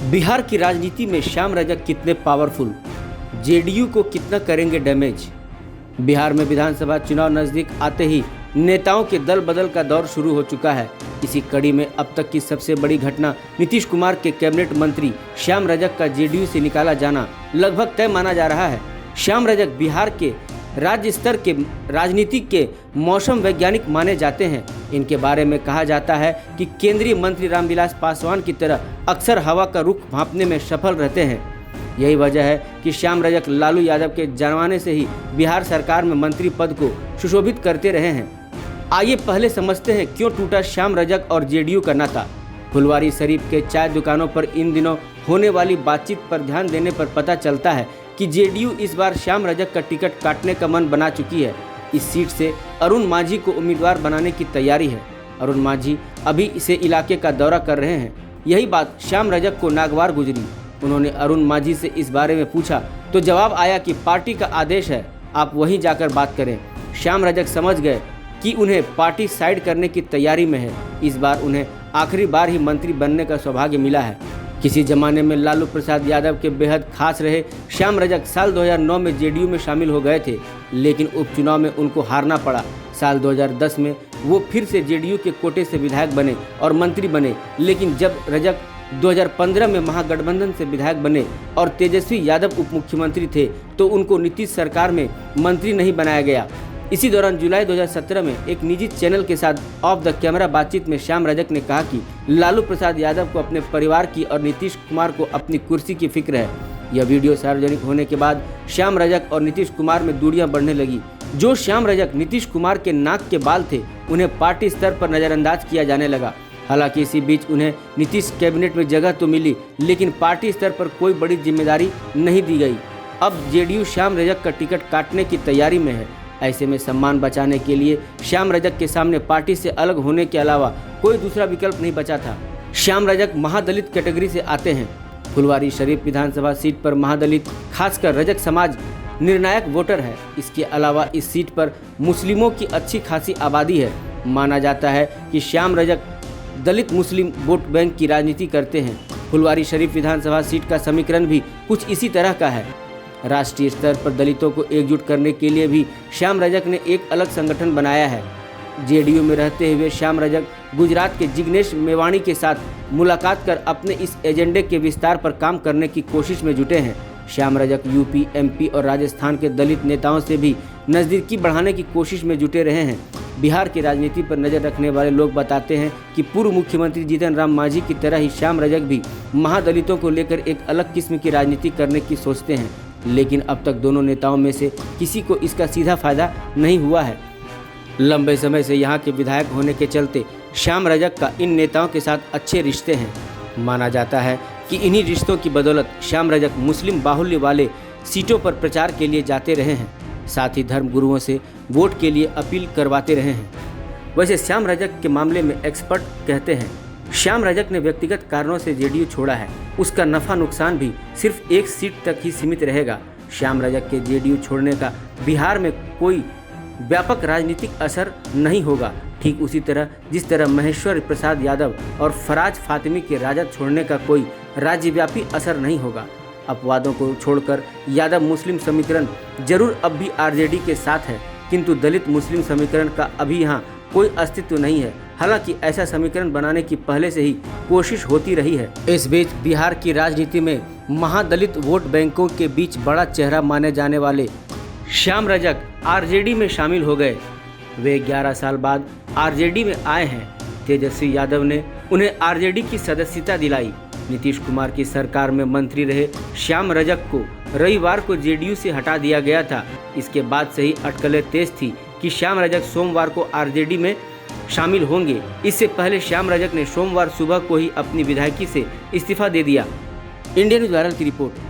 बिहार की राजनीति में श्याम रजक कितने पावरफुल, जेडीयू को कितना करेंगे डैमेज। बिहार में विधानसभा चुनाव नजदीक आते ही नेताओं के दल बदल का दौर शुरू हो चुका है। इसी कड़ी में अब तक की सबसे बड़ी घटना नीतीश कुमार के कैबिनेट मंत्री श्याम रजक का जेडीयू से निकाला जाना लगभग तय माना जा रहा है। श्याम रजक बिहार के राज्य स्तर के राजनीति के मौसम वैज्ञानिक माने जाते हैं। इनके बारे में कहा जाता है कि केंद्रीय मंत्री रामविलास पासवान की तरह अक्सर हवा का रुख भांपने में सफल रहते हैं। यही वजह है कि श्याम रजक लालू यादव के जमाने से ही बिहार सरकार में मंत्री पद को सुशोभित करते रहे हैं। आइए पहले समझते हैं क्यों टूटा श्याम रजक और जेडीयू का नाता। फुलवारी शरीफ के चाय दुकानों पर इन दिनों होने वाली बातचीत पर ध्यान देने पर पता चलता है कि जेडीयू इस बार श्याम रजक का टिकट काटने का मन बना चुकी है। इस सीट से अरुण मांझी को उम्मीदवार बनाने की तैयारी है। अरुण मांझी अभी इसे इलाके का दौरा कर रहे हैं। यही बात श्याम रजक को नागवार गुजरी। उन्होंने अरुण मांझी से इस बारे में पूछा तो जवाब आया कि पार्टी का आदेश है, आप वहीं जाकर बात करें। श्याम रजक समझ गए कि उन्हें पार्टी साइड करने की तैयारी में है। इस बार उन्हें आखिरी बार ही मंत्री बनने का सौभाग्य मिला है। किसी जमाने में लालू प्रसाद यादव के बेहद खास रहे श्याम रजक साल 2009 में जेडीयू में शामिल हो गए थे, लेकिन उपचुनाव में उनको हारना पड़ा। साल 2010 में वो फिर से जेडीयू के कोटे से विधायक बने और मंत्री बने, लेकिन जब रजक 2015 में महागठबंधन से विधायक बने और तेजस्वी यादव उप मुख्यमंत्री थे तो उनको नीतीश सरकार में मंत्री नहीं बनाया गया। इसी दौरान जुलाई 2017 में एक निजी चैनल के साथ ऑफ द कैमरा बातचीत में श्याम रजक ने कहा कि लालू प्रसाद यादव को अपने परिवार की और नीतीश कुमार को अपनी कुर्सी की फिक्र है। यह वीडियो सार्वजनिक होने के बाद श्याम रजक और नीतीश कुमार में दूरियां बढ़ने लगी। जो श्याम रजक नीतीश कुमार के नाक के बाल थे, उन्हें पार्टी स्तर पर नज़रअंदाज किया जाने लगा। हालांकि इसी बीच उन्हें नीतीश कैबिनेट में जगह तो मिली, लेकिन पार्टी स्तर पर कोई बड़ी जिम्मेदारी नहीं दी गई। अब जेडीयू श्याम रजक का टिकट काटने की तैयारी में है। ऐसे में सम्मान बचाने के लिए श्याम रजक के सामने पार्टी से अलग होने के अलावा कोई दूसरा विकल्प नहीं बचा था। श्याम रजक महादलित कैटेगरी से आते हैं। फुलवारी शरीफ विधानसभा सीट पर महादलित खासकर रजक समाज निर्णायक वोटर है। इसके अलावा इस सीट पर मुस्लिमों की अच्छी खासी आबादी है। माना जाता है कि श्याम रजक दलित मुस्लिम वोट बैंक की राजनीति करते हैं। फुलवारी शरीफ विधानसभा सीट का समीकरण भी कुछ इसी तरह का है। राष्ट्रीय स्तर पर दलितों को एकजुट करने के लिए भी श्याम रजक ने एक अलग संगठन बनाया है। जेडीयू में रहते हुए श्याम रजक गुजरात के जिग्नेश मेवाणी के साथ मुलाकात कर अपने इस एजेंडे के विस्तार पर काम करने की कोशिश में जुटे हैं। श्याम रजक यूपी, एमपी और राजस्थान के दलित नेताओं से भी नज़दीकी बढ़ाने की कोशिश में जुटे रहे हैं। बिहार की राजनीति पर नज़र रखने वाले लोग बताते हैं कि पूर्व मुख्यमंत्री जीतन राम मांझी की तरह ही श्याम रजक भी महादलितों को लेकर एक अलग किस्म की राजनीति करने की सोचते हैं, लेकिन अब तक दोनों नेताओं में से किसी को इसका सीधा फायदा नहीं हुआ है। लंबे समय से यहाँ के विधायक होने के चलते श्याम रजक का इन नेताओं के साथ अच्छे रिश्ते हैं। माना जाता है कि इन्हीं रिश्तों की बदौलत श्याम रजक मुस्लिम बाहुल्य वाले सीटों पर प्रचार के लिए जाते रहे हैं, साथ ही धर्म गुरुओं से वोट के लिए अपील करवाते रहे हैं। वैसे श्याम रजक के मामले में एक्सपर्ट कहते हैं श्याम रजक ने व्यक्तिगत कारणों से जेडीयू छोड़ा है। उसका नफा नुकसान भी सिर्फ एक सीट तक ही सीमित रहेगा। श्याम रजक के जेडीयू छोड़ने का बिहार में कोई व्यापक राजनीतिक असर नहीं होगा। ठीक उसी तरह जिस तरह महेश्वर प्रसाद यादव और फराज फातिमी के राजद छोड़ने का कोई राज्यव्यापी असर नहीं होगा। अपवादों को छोड़कर यादव मुस्लिम समीकरण जरूर अब भी आरजेडी के साथ है, किंतु दलित मुस्लिम समीकरण का अभी यहाँ कोई अस्तित्व नहीं है। हालांकि ऐसा समीकरण बनाने की पहले से ही कोशिश होती रही है। इस बीच बिहार की राजनीति में महादलित वोट बैंकों के बीच बड़ा चेहरा माने जाने वाले श्याम रजक आरजेडी में शामिल हो गए। वे 11 साल बाद आरजेडी में आए हैं। तेजस्वी यादव ने उन्हें आरजेडी की सदस्यता दिलाई। नीतीश कुमार की सरकार में मंत्री रहे श्याम रजक को रविवार को जेडीयू से हटा दिया गया था। इसके बाद से ही अटकलें तेज थी कि श्याम रजक सोमवार को आरजेडी में शामिल होंगे। इससे पहले श्याम रजक ने सोमवार सुबह को ही अपनी विधायकी से इस्तीफा दे दिया। इंडिया न्यूज़ वायरल की रिपोर्ट।